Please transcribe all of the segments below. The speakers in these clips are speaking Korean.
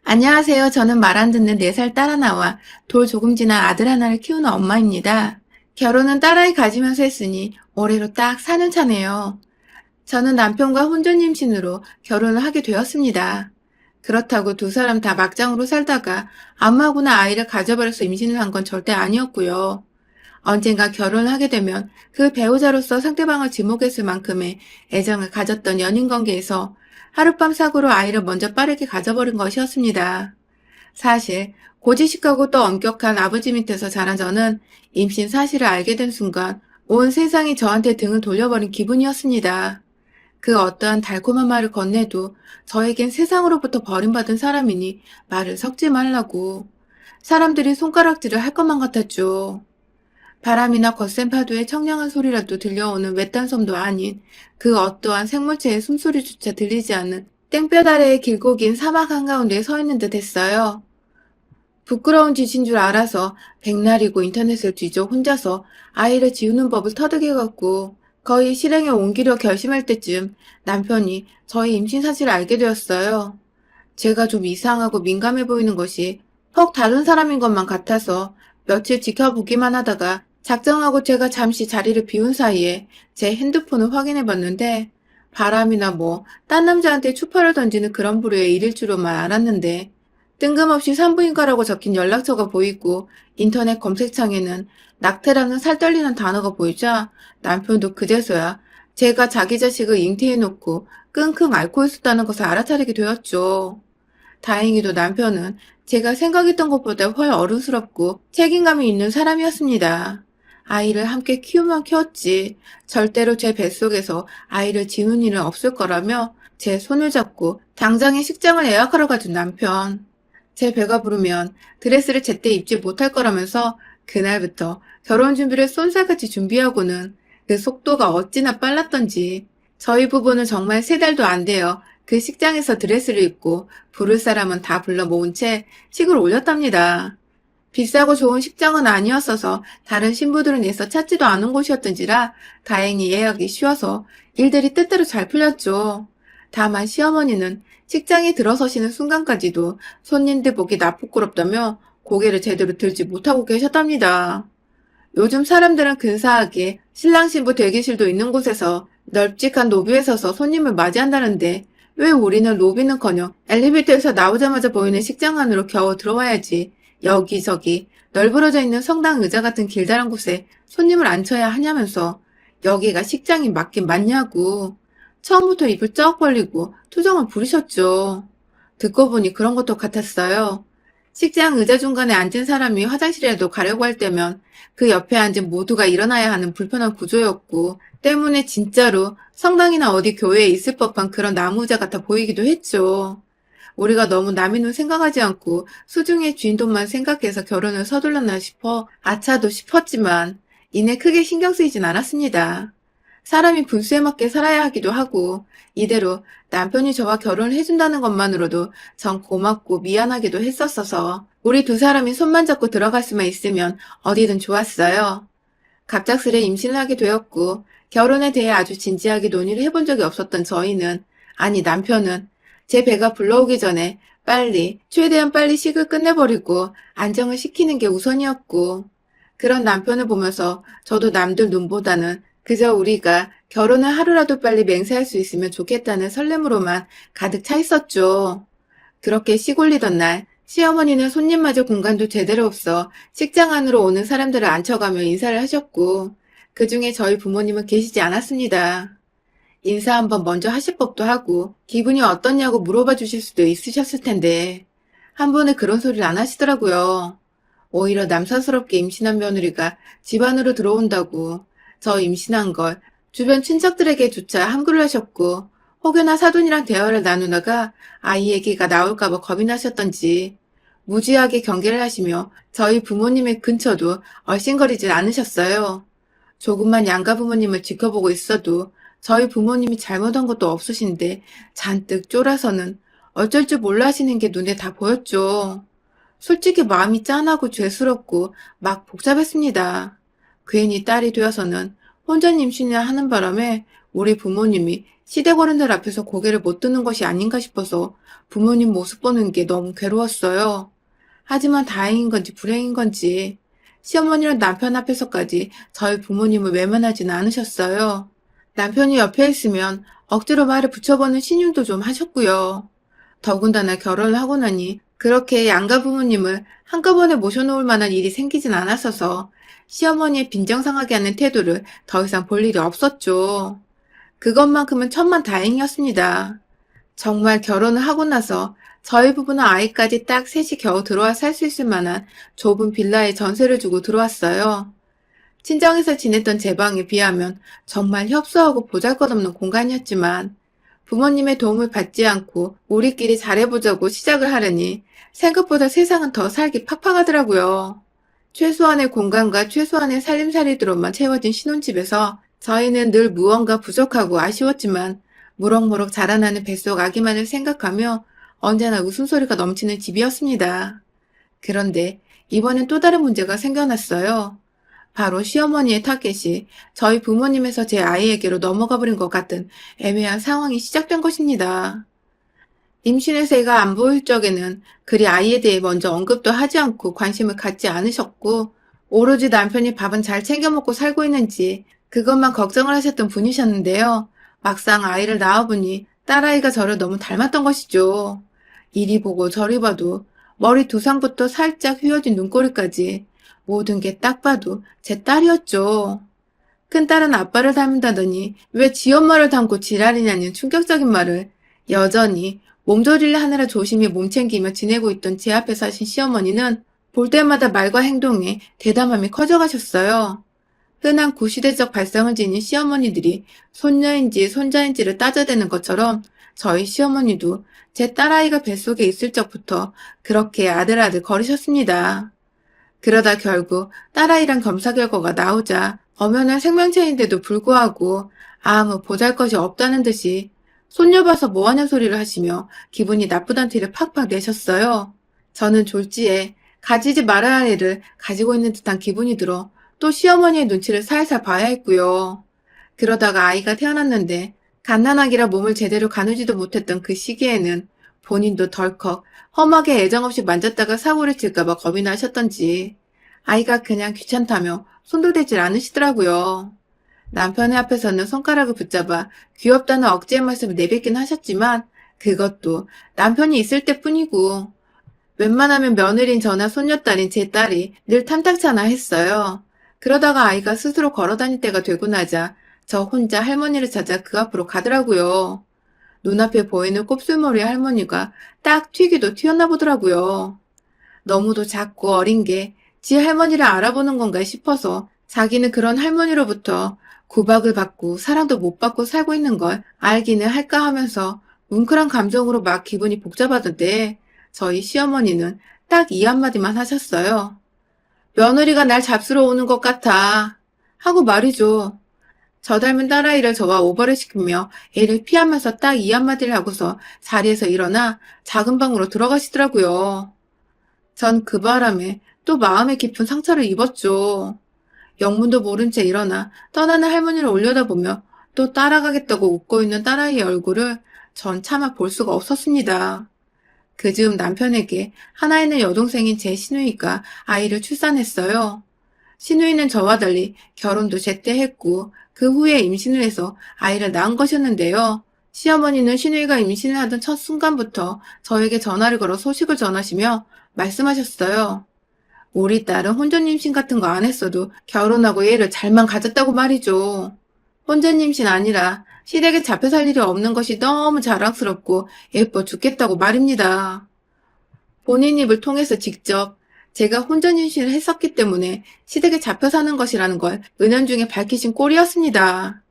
안녕하세요. 저는 말 안 듣는 4살 딸 하나와 돌 조금 지난 아들 하나를 키우는 엄마입니다. 결혼은 딸아이 가지면서 했으니 올해로 딱 4년 차네요. 저는 남편과 혼전 임신으로 결혼을 하게 되었습니다. 그렇다고 두 사람 다 막장으로 살다가 아무하고나 아이를 가져버려서 임신을 한 건 절대 아니었고요. 언젠가 결혼을 하게 되면 그 배우자로서 상대방을 지목했을 만큼의 애정을 가졌던 연인 관계에서 하룻밤 사고로 아이를 먼저 빠르게 가져버린 것이었습니다. 사실 고지식하고 또 엄격한 아버지 밑에서 자란 저는 임신 사실을 알게 된 순간 온 세상이 저한테 등을 돌려버린 기분이었습니다. 그 어떠한 달콤한 말을 건네도 저에겐 세상으로부터 버림받은 사람이니 말을 섞지 말라고 사람들이 손가락질을 할 것만 같았죠. 바람이나 거센 파도의 청량한 소리라도 들려오는 외딴 섬도 아닌 그 어떠한 생물체의 숨소리조차 들리지 않는 땡볕 아래의 길고 긴 사막 한가운데 서 있는 듯 했어요. 부끄러운 짓인 줄 알아서 백날이고 인터넷을 뒤져 혼자서 아이를 지우는 법을 터득해갖고 거의 실행에 옮기려 결심할 때쯤 남편이 저의 임신 사실을 알게 되었어요. 제가 좀 이상하고 민감해 보이는 것이 퍽 다른 사람인 것만 같아서 며칠 지켜보기만 하다가 작정하고 제가 잠시 자리를 비운 사이에 제 핸드폰을 확인해 봤는데 바람이나 딴 남자한테 추파를 던지는 그런 부류의 일일 줄로만 알았는데 뜬금없이 산부인과라고 적힌 연락처가 보이고 인터넷 검색창에는 낙태라는 살떨리는 단어가 보이자 남편도 그제서야 제가 자기 자식을 잉태해놓고 끙끙 앓고 있었다는 것을 알아차리게 되었죠. 다행히도 남편은 제가 생각했던 것보다 훨 어른스럽고 책임감이 있는 사람이었습니다. 아이를 함께 키우면 키웠지 절대로 제 뱃속에서 아이를 지우는 일은 없을 거라며 제 손을 잡고 당장에 식장을 예약하러 가준 남편. 제 배가 부르면 드레스를 제때 입지 못할 거라면서 그날부터 결혼 준비를 쏜살같이 준비하고는 그 속도가 어찌나 빨랐던지 저희 부부는 정말 3달도 안 돼요. 그 식장에서 드레스를 입고 부를 사람은 다 불러 모은 채 식을 올렸답니다. 비싸고 좋은 식장은 아니었어서 다른 신부들은 애써 찾지도 않은 곳이었던지라 다행히 예약이 쉬워서 일들이 뜻대로 잘 풀렸죠. 다만 시어머니는 식장에 들어서시는 순간까지도 손님들 보기 나쁘끄럽다며 고개를 제대로 들지 못하고 계셨답니다. 요즘 사람들은 근사하게 신랑 신부 대기실도 있는 곳에서 널찍한 로비에 서서 손님을 맞이한다는데 왜 우리는 로비는커녕 엘리베이터에서 나오자마자 보이는 식장 안으로 겨우 들어와야지 여기저기 널브러져 있는 성당 의자 같은 길다란 곳에 손님을 앉혀야 하냐면서 여기가 식장이 맞긴 맞냐고 처음부터 입을 쩍 벌리고 투정을 부리셨죠. 듣고 보니 그런 것도 같았어요. 식장 의자 중간에 앉은 사람이 화장실이라도 가려고 할 때면 그 옆에 앉은 모두가 일어나야 하는 불편한 구조였고 때문에 진짜로 성당이나 어디 교회에 있을 법한 그런 나무 의자 같아 보이기도 했죠. 우리가 너무 남의 눈 생각하지 않고 수중의 주인 돈만 생각해서 결혼을 서둘렀나 싶어 아차도 싶었지만 이내 크게 신경 쓰이진 않았습니다. 사람이 분수에 맞게 살아야 하기도 하고 이대로 남편이 저와 결혼을 해준다는 것만으로도 전 고맙고 미안하기도 했었어서 우리 두 사람이 손만 잡고 들어갈 수만 있으면 어디든 좋았어요. 갑작스레 임신을 하게 되었고 결혼에 대해 아주 진지하게 논의를 해본 적이 없었던 저희는 아니 남편은 제 배가 불러오기 전에 최대한 빨리 식을 끝내버리고 안정을 시키는 게 우선이었고 그런 남편을 보면서 저도 남들 눈보다는 그저 우리가 결혼을 하루라도 빨리 맹세할 수 있으면 좋겠다는 설렘으로만 가득 차 있었죠. 그렇게 시골리던 날 시어머니는 손님마저 공간도 제대로 없어 식장 안으로 오는 사람들을 앉혀가며 인사를 하셨고 그 중에 저희 부모님은 계시지 않았습니다. 인사 한번 먼저 하실 법도 하고 기분이 어떻냐고 물어봐 주실 수도 있으셨을 텐데 한 번에 그런 소리를 안 하시더라고요. 오히려 남사스럽게 임신한 며느리가 집 안으로 들어온다고 저 임신한 걸 주변 친척들에게조차 함구를 하셨고 혹여나 사돈이랑 대화를 나누다가 아이 얘기가 나올까봐 겁이 나셨던지 무지하게 경계를 하시며 저희 부모님의 근처도 얼씬거리질 않으셨어요. 조금만 양가 부모님을 지켜보고 있어도 저희 부모님이 잘못한 것도 없으신데 잔뜩 쫄아서는 어쩔 줄 몰라 하시는 게 눈에 다 보였죠. 솔직히 마음이 짠하고 죄스럽고 막 복잡했습니다. 괜히 딸이 되어서는 혼전 임신을 하는 바람에 우리 부모님이 시댁 어른들 앞에서 고개를 못 드는 것이 아닌가 싶어서 부모님 모습 보는 게 너무 괴로웠어요. 하지만 다행인 건지 불행인 건지 시어머니랑 남편 앞에서까지 저희 부모님을 외면하지는 않으셨어요. 남편이 옆에 있으면 억지로 말을 붙여보는 신용도 좀 하셨고요. 더군다나 결혼을 하고 나니 그렇게 양가 부모님을 한꺼번에 모셔놓을 만한 일이 생기진 않았어서 시어머니의 빈정상하게 하는 태도를 더 이상 볼 일이 없었죠. 그것만큼은 천만다행이었습니다. 정말 결혼을 하고 나서 저희 부부는 아이까지 딱 셋이 겨우 들어와 살 수 있을 만한 좁은 빌라에 전세를 주고 들어왔어요. 친정에서 지냈던 제 방에 비하면 정말 협소하고 보잘것없는 공간이었지만 부모님의 도움을 받지 않고 우리끼리 잘해보자고 시작을 하려니 생각보다 세상은 더 살기 팍팍하더라고요. 최소한의 공간과 최소한의 살림살이들로만 채워진 신혼집에서 저희는 늘 무언가 부족하고 아쉬웠지만 무럭무럭 자라나는 뱃속 아기만을 생각하며 언제나 웃음소리가 넘치는 집이었습니다. 그런데 이번엔 또 다른 문제가 생겨났어요. 바로 시어머니의 타겟이 저희 부모님에서 제 아이에게로 넘어가 버린 것 같은 애매한 상황이 시작된 것입니다. 임신해서 애가 안 보일 적에는 그리 아이에 대해 먼저 언급도 하지 않고 관심을 갖지 않으셨고 오로지 남편이 밥은 잘 챙겨 먹고 살고 있는지 그것만 걱정을 하셨던 분이셨는데요. 막상 아이를 낳아보니 딸아이가 저를 너무 닮았던 것이죠. 이리 보고 저리 봐도 머리 두상부터 살짝 휘어진 눈꼬리까지 모든 게 딱 봐도 제 딸이었죠. 큰딸은 아빠를 닮는다더니 왜 지 엄마를 닮고 지랄이냐는 충격적인 말을 여전히 몸조리를 하느라 조심히 몸챙기며 지내고 있던 제 앞에 사신 시어머니는 볼 때마다 말과 행동에 대담함이 커져가셨어요. 흔한 구시대적 발상을 지닌 시어머니들이 손녀인지 손자인지를 따져대는 것처럼 저희 시어머니도 제 딸아이가 뱃속에 있을 적부터 그렇게 아들아들 거리셨습니다. 그러다 결국 딸아이랑 검사 결과가 나오자 엄연한 생명체인데도 불구하고 아무 보잘것이 없다는 듯이 손녀 봐서 뭐하냐 소리를 하시며 기분이 나쁘단 티를 팍팍 내셨어요. 저는 졸지에 가지지 말아야 할 애를 가지고 있는 듯한 기분이 들어 또 시어머니의 눈치를 살살 봐야 했고요. 그러다가 아이가 태어났는데 갓난아기라 몸을 제대로 가누지도 못했던 그 시기에는 본인도 덜컥 험하게 애정없이 만졌다가 사고를 칠까봐 겁이 나셨던지 아이가 그냥 귀찮다며 손도 대질 않으시더라고요. 남편의 앞에서는 손가락을 붙잡아 귀엽다는 억지의 말씀을 내뱉긴 하셨지만 그것도 남편이 있을 때뿐이고 웬만하면 며느리인 저나 손녀딸인 제 딸이 늘 탐탁찮아 했어요. 그러다가 아이가 스스로 걸어다닐 때가 되고 나자 저 혼자 할머니를 찾아 그 앞으로 가더라고요. 눈앞에 보이는 곱슬머리 할머니가 딱 튀기도 튀었나 보더라고요. 너무도 작고 어린 게 지 할머니를 알아보는 건가 싶어서 자기는 그런 할머니로부터 구박을 받고 사랑도 못 받고 살고 있는 걸 알기는 할까 하면서 뭉클한 감정으로 막 기분이 복잡하던데 저희 시어머니는 딱 이 한마디만 하셨어요. 며느리가 날 잡수러 오는 것 같아. 하고 말이죠. 저 닮은 딸아이를 저와 오버를 시키며 애를 피하면서 딱 이 한마디를 하고서 자리에서 일어나 작은 방으로 들어가시더라고요. 전 그 바람에 또 마음에 깊은 상처를 입었죠. 영문도 모른 채 일어나 떠나는 할머니를 올려다보며 또 따라가겠다고 웃고 있는 딸아이의 얼굴을 전 차마 볼 수가 없었습니다. 그 즈음 남편에게 하나 있는 여동생인 제 시누이가 아이를 출산했어요. 시누이는 저와 달리 결혼도 제때 했고 그 후에 임신을 해서 아이를 낳은 것이었는데요. 시어머니는 시누이가 임신을 하던 첫 순간부터 저에게 전화를 걸어 소식을 전하시며 말씀하셨어요. 우리 딸은 혼전 임신 같은 거 안 했어도 결혼하고 애를 잘만 가졌다고 말이죠. 혼전 임신 아니라 시댁에 잡혀 살 일이 없는 것이 너무 자랑스럽고 예뻐 죽겠다고 말입니다. 본인 입을 통해서 직접 제가 혼전 임신을 했었기 때문에 시댁에 잡혀 사는 것이라는 걸 은연중에 밝히신 꼴이었습니다.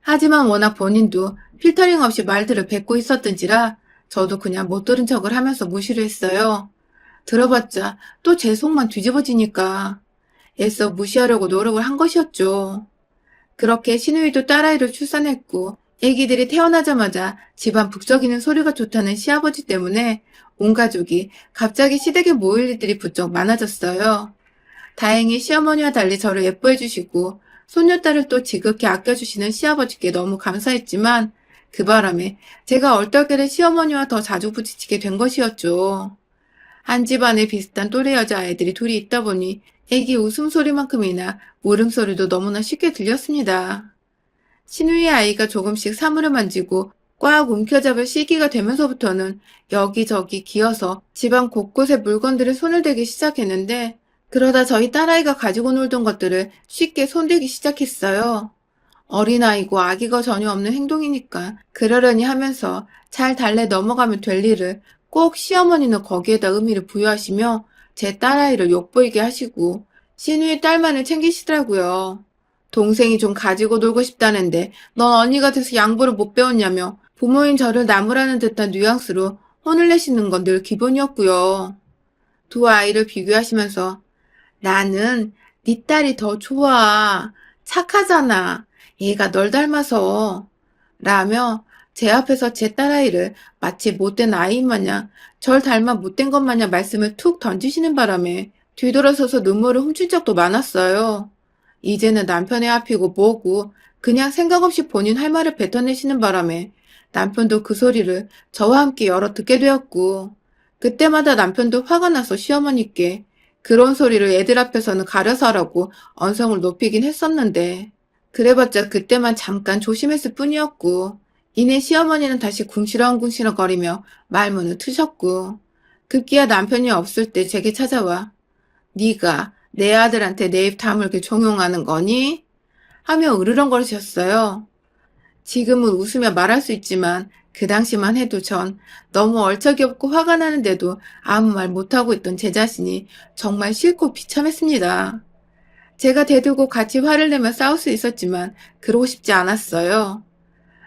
하지만 워낙 본인도 필터링 없이 말들을 뱉고 있었던지라 저도 그냥 못 들은 척을 하면서 무시를 했어요. 들어봤자 또 제 속만 뒤집어지니까 애써 무시하려고 노력을 한 것이었죠. 그렇게 시누이도 딸아이를 출산했고 애기들이 태어나자마자 집안 북적이는 소리가 좋다는 시아버지 때문에 온 가족이 갑자기 시댁에 모일 일들이 부쩍 많아졌어요. 다행히 시어머니와 달리 저를 예뻐해 주시고 손녀딸을 또 지극히 아껴주시는 시아버지께 너무 감사했지만 그 바람에 제가 얼떨결에 시어머니와 더 자주 부딪히게 된 것이었죠. 한 집안에 비슷한 또래 여자아이들이 둘이 있다 보니 애기 웃음소리만큼이나 울음소리도 너무나 쉽게 들렸습니다. 신우의 아이가 조금씩 사물을 만지고 꽉 움켜잡을 시기가 되면서부터는 여기저기 기어서 집안 곳곳에 물건들에 손을 대기 시작했는데 그러다 저희 딸아이가 가지고 놀던 것들을 쉽게 손대기 시작했어요. 어린아이고 아기가 전혀 없는 행동이니까 그러려니 하면서 잘 달래 넘어가면 될 일을 꼭 시어머니는 거기에다 의미를 부여하시며 제 딸아이를 욕보이게 하시고 신우의 딸만을 챙기시더라고요. 동생이 좀 가지고 놀고 싶다는데 넌 언니가 돼서 양보를 못 배웠냐며 부모인 저를 나무라는 듯한 뉘앙스로 혼을 내시는 건 늘 기본이었고요. 두 아이를 비교하시면서 나는 네 딸이 더 좋아. 착하잖아. 얘가 널 닮아서. 라며 제 앞에서 제 딸아이를 마치 못된 아이인 마냥 절 닮아 못된 것 마냥 말씀을 툭 던지시는 바람에 뒤돌아서서 눈물을 훔칠 적도 많았어요. 이제는 남편의 앞이고 뭐고 그냥 생각 없이 본인 할 말을 뱉어내시는 바람에 남편도 그 소리를 저와 함께 여러 듣게 되었고 그때마다 남편도 화가 나서 시어머니께 그런 소리를 애들 앞에서는 가려서 하라고 언성을 높이긴 했었는데 그래봤자 그때만 잠깐 조심했을 뿐이었고 이내 시어머니는 다시 궁시렁궁시렁 거리며 말문을 트셨고 급기야 남편이 없을 때 제게 찾아와 네가 내 아들한테 내 입 다물게 종용하는 거니? 하며 으르렁거리셨어요. 지금은 웃으며 말할 수 있지만 그 당시만 해도 전 너무 얼척이 없고 화가 나는데도 아무 말 못하고 있던 제 자신이 정말 싫고 비참했습니다. 제가 대들고 같이 화를 내며 싸울 수 있었지만 그러고 싶지 않았어요.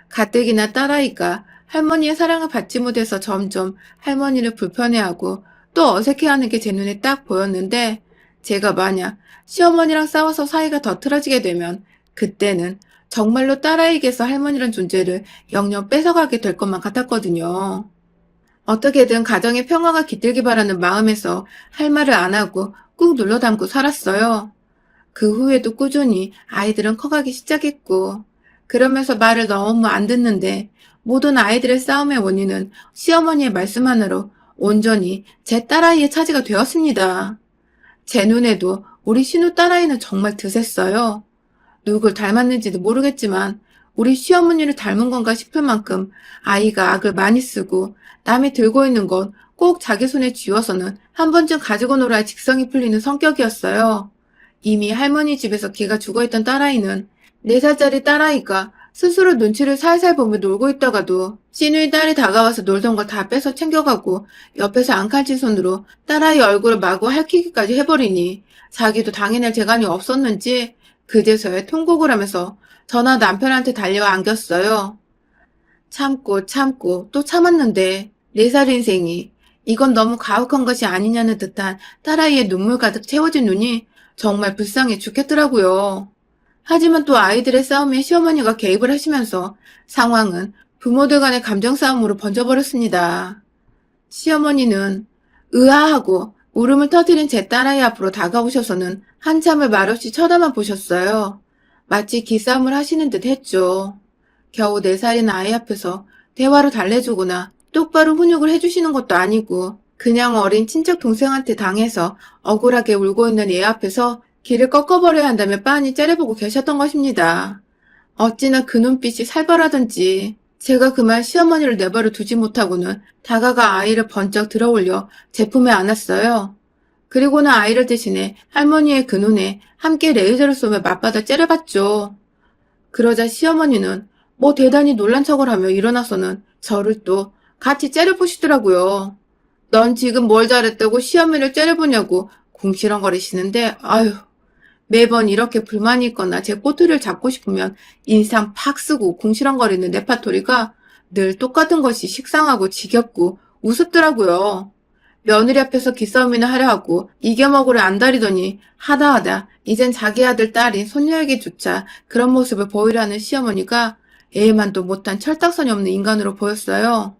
가뜩이나 딸아이가 할머니의 사랑을 받지 못해서 점점 할머니를 불편해하고 또 어색해하는 게 제 눈에 딱 보였는데 제가 만약 시어머니랑 싸워서 사이가 더 틀어지게 되면 그때는 정말로 딸아이에게서 할머니란 존재를 영영 뺏어가게 될 것만 같았거든요. 어떻게든 가정의 평화가 깃들기 바라는 마음에서 할 말을 안 하고 꾹 눌러 담고 살았어요. 그 후에도 꾸준히 아이들은 커가기 시작했고 그러면서 말을 너무 안 듣는데 모든 아이들의 싸움의 원인은 시어머니의 말씀 하나로 온전히 제 딸아이의 차지가 되었습니다. 제 눈에도 우리 신우 딸아이는 정말 드셌어요. 누굴 닮았는지도 모르겠지만 우리 시어머니를 닮은 건가 싶을 만큼 아이가 악을 많이 쓰고 남이 들고 있는 건 꼭 자기 손에 쥐어서는 한 번쯤 가지고 놀아야 직성이 풀리는 성격이었어요. 이미 할머니 집에서 기가 죽어있던 딸아이는 4살짜리 딸아이가 스스로 눈치를 살살 보며 놀고 있다가도 시누이 딸이 다가와서 놀던 걸 다 뺏어 챙겨가고 옆에서 앙칼진 손으로 딸아이 얼굴을 마구 핥히기까지 해버리니 자기도 당해낼 재간이 없었는지 그제서야 통곡을 하면서 전화 남편한테 달려와 안겼어요. 참고 참고 또 참았는데 4살 인생이 이건 너무 가혹한 것이 아니냐는 듯한 딸아이의 눈물 가득 채워진 눈이 정말 불쌍해 죽겠더라고요. 하지만 또 아이들의 싸움에 시어머니가 개입을 하시면서 상황은 부모들 간의 감정 싸움으로 번져버렸습니다. 시어머니는 으아하고 울음을 터뜨린 제 딸아이 앞으로 다가오셔서는 한참을 말없이 쳐다만 보셨어요. 마치 기싸움을 하시는 듯 했죠. 겨우 4살인 아이 앞에서 대화로 달래주거나 똑바로 훈육을 해주시는 것도 아니고 그냥 어린 친척 동생한테 당해서 억울하게 울고 있는 애 앞에서 길을 꺾어버려야 한다며 빤히 째려보고 계셨던 것입니다. 어찌나 그 눈빛이 살벌하던지 제가 그만 시어머니를 내버려 두지 못하고는 다가가 아이를 번쩍 들어올려 제 품에 안았어요. 그리고는 아이를 대신해 할머니의 그 눈에 함께 레이저를 쏘며 맞받아 째려봤죠. 그러자 시어머니는 뭐 대단히 놀란 척을 하며 일어나서는 저를 또 같이 째려보시더라고요. 넌 지금 뭘 잘했다고 시어머니를 째려보냐고 궁시렁거리시는데 아휴 매번 이렇게 불만이 있거나 제 꼬투리를 잡고 싶으면 인상 팍 쓰고 궁시렁거리는 레파토리가 늘 똑같은 것이 식상하고 지겹고 우습더라고요. 며느리 앞에서 기싸움이나 하려 하고 이겨먹으려 안달이더니 하다하다 이젠 자기 아들 딸인 손녀에게조차 그런 모습을 보이려는 시어머니가 애만도 못한 철딱선이 없는 인간으로 보였어요.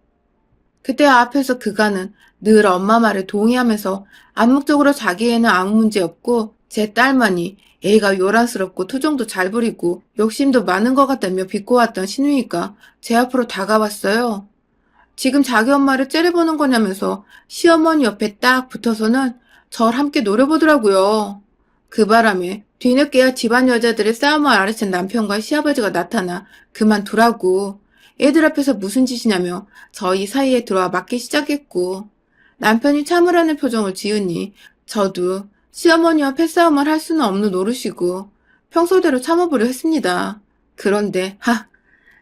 그때 앞에서 그가는 늘 엄마 말에 동의하면서 암묵적으로 자기 애는 아무 문제 없고 제 딸만이 애가 요란스럽고 투정도 잘 부리고 욕심도 많은 것 같다며 비꼬았던 신우이가 제 앞으로 다가왔어요. 지금 자기 엄마를 째려보는 거냐면서 시어머니 옆에 딱 붙어서는 절 함께 노려보더라고요. 그 바람에 뒤늦게야 집안 여자들의 싸움을 알아챈 남편과 시아버지가 나타나 그만두라고 애들 앞에서 무슨 짓이냐며 저희 사이에 들어와 맞기 시작했고 남편이 참으라는 표정을 지으니 저도 시어머니와 패싸움을 할 수는 없는 노릇이고 평소대로 참아보려 했습니다. 그런데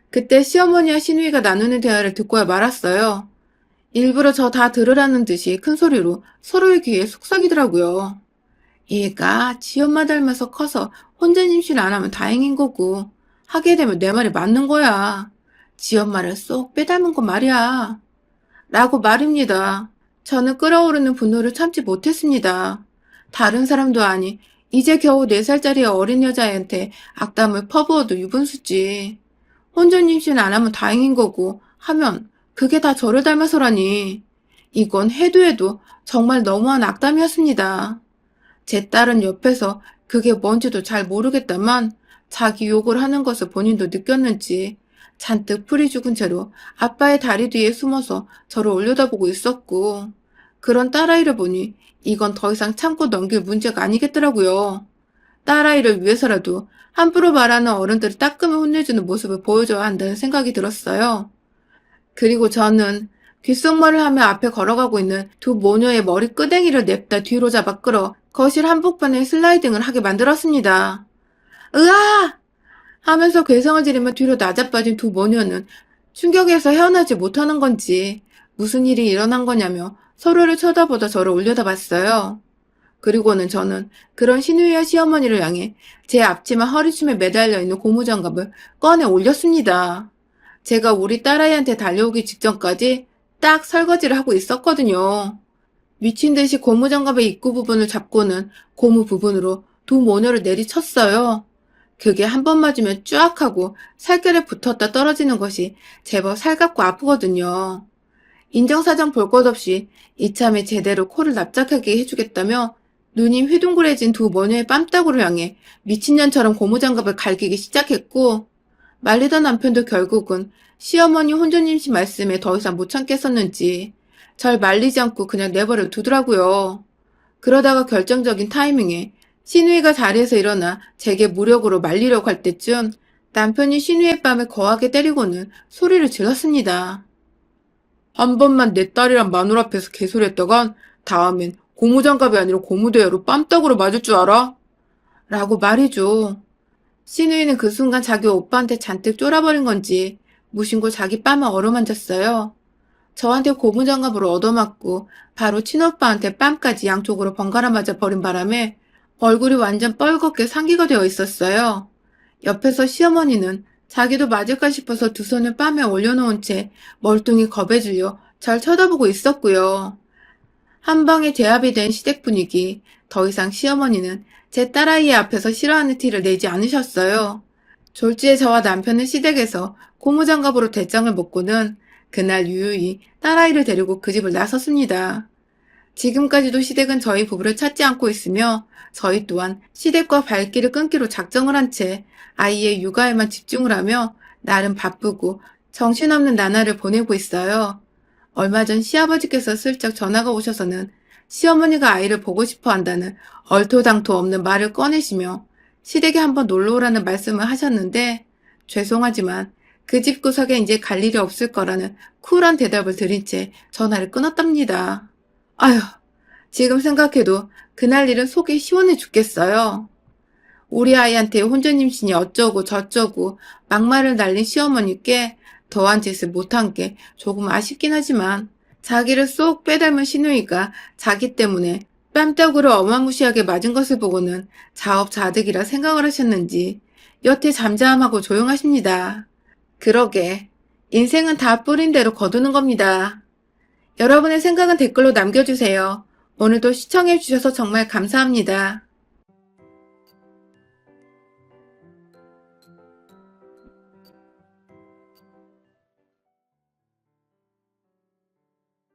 그때 시어머니와 시누이가 나누는 대화를 듣고야 말았어요. 일부러 저 다 들으라는 듯이 큰 소리로 서로의 귀에 속삭이더라고요. 얘가 지 엄마 닮아서 커서 혼자 임신 안 하면 다행인 거고 하게 되면 내 말이 맞는 거야. 지 엄마를 쏙 빼닮은 거 말이야. 라고 말입니다. 저는 끓어오르는 분노를 참지 못했습니다. 다른 사람도 아니 이제 겨우 4살짜리 어린 여자애한테 악담을 퍼부어도 유분수지. 혼전 임신 안 하면 다행인 거고 하면 그게 다 저를 닮아서라니. 이건 해도 해도 정말 너무한 악담이었습니다. 제 딸은 옆에서 그게 뭔지도 잘 모르겠다만 자기 욕을 하는 것을 본인도 느꼈는지 잔뜩 풀이 죽은 채로 아빠의 다리 뒤에 숨어서 저를 올려다보고 있었고 그런 딸아이를 보니 이건 더 이상 참고 넘길 문제가 아니겠더라고요. 딸아이를 위해서라도 함부로 말하는 어른들을 따끔히 혼내주는 모습을 보여줘야 한다는 생각이 들었어요. 그리고 저는 귓속말을 하며 앞에 걸어가고 있는 두 모녀의 머리 끄댕이를 냅다 뒤로 잡아 끌어 거실 한복판에 슬라이딩을 하게 만들었습니다. 으아! 하면서 괴성을 지르며 뒤로 낮아빠진 두 모녀는 충격에서 헤어나지 못하는 건지 무슨 일이 일어난 거냐며 서로를 쳐다보다 저를 올려다봤어요. 그리고는 저는 그런 시누이와 시어머니를 향해 제 앞치마 허리춤에 매달려 있는 고무장갑을 꺼내 올렸습니다. 제가 우리 딸아이한테 달려오기 직전까지 딱 설거지를 하고 있었거든요. 미친 듯이 고무장갑의 입구 부분을 잡고는 고무 부분으로 두 모녀를 내리쳤어요. 그게 한 번 맞으면 쫙 하고 살결에 붙었다 떨어지는 것이 제법 살갑고 아프거든요. 인정사정 볼 것 없이 이참에 제대로 코를 납작하게 해주겠다며 눈이 휘둥그레진 두 모녀의 뺨따구를 향해 미친년처럼 고무장갑을 갈기기 시작했고 말리던 남편도 결국은 시어머니 혼전임신 말씀에 더 이상 못 참겠었는지 절 말리지 않고 그냥 내버려 두더라고요. 그러다가 결정적인 타이밍에 시누이가 자리에서 일어나 제게 무력으로 말리려고 할 때쯤 남편이 시누이의 뺨을 거하게 때리고는 소리를 질렀습니다. 한 번만 내 딸이랑 마누라 앞에서 개소리했다간 다음엔 고무장갑이 아니라 고무대야로 뺨따구로 맞을 줄 알아? 라고 말이죠. 시누이는 그 순간 자기 오빠한테 잔뜩 쫄아버린 건지 무심코 자기 뺨을 어루만졌어요. 저한테 고무장갑으로 얻어맞고 바로 친오빠한테 뺨까지 양쪽으로 번갈아 맞아 버린 바람에 얼굴이 완전 뻘겋게 상기가 되어 있었어요. 옆에서 시어머니는 자기도 맞을까 싶어서 두 손을 뺨에 올려놓은 채 멀뚱히 겁에 질려 절 쳐다보고 있었고요. 한 방에 제압이 된 시댁 분위기, 더 이상 시어머니는 제 딸아이 앞에서 싫어하는 티를 내지 않으셨어요. 졸지에 저와 남편은 시댁에서 고무장갑으로 대장을 먹고는 그날 유유히 딸아이를 데리고 그 집을 나섰습니다. 지금까지도 시댁은 저희 부부를 찾지 않고 있으며 저희 또한 시댁과 발길을 끊기로 작정을 한 채 아이의 육아에만 집중을 하며 나름 바쁘고 정신없는 나날을 보내고 있어요. 얼마 전 시아버지께서 슬쩍 전화가 오셔서는 시어머니가 아이를 보고 싶어 한다는 얼토당토 없는 말을 꺼내시며 시댁에 한번 놀러 오라는 말씀을 하셨는데 죄송하지만 그 집 구석에 이제 갈 일이 없을 거라는 쿨한 대답을 드린 채 전화를 끊었답니다. 아휴, 지금 생각해도 그날 일은 속이 시원해 죽겠어요. 우리 아이한테 혼전임신이 어쩌고 저쩌고 막말을 날린 시어머니께 더한 짓을 못한 게 조금 아쉽긴 하지만 자기를 쏙 빼닮은 시누이가 자기 때문에 뺨떡으로 어마무시하게 맞은 것을 보고는 자업자득이라 생각을 하셨는지 여태 잠잠하고 조용하십니다. 그러게 인생은 다 뿌린 대로 거두는 겁니다. 여러분의 생각은 댓글로 남겨주세요. 오늘도 시청해주셔서 정말 감사합니다.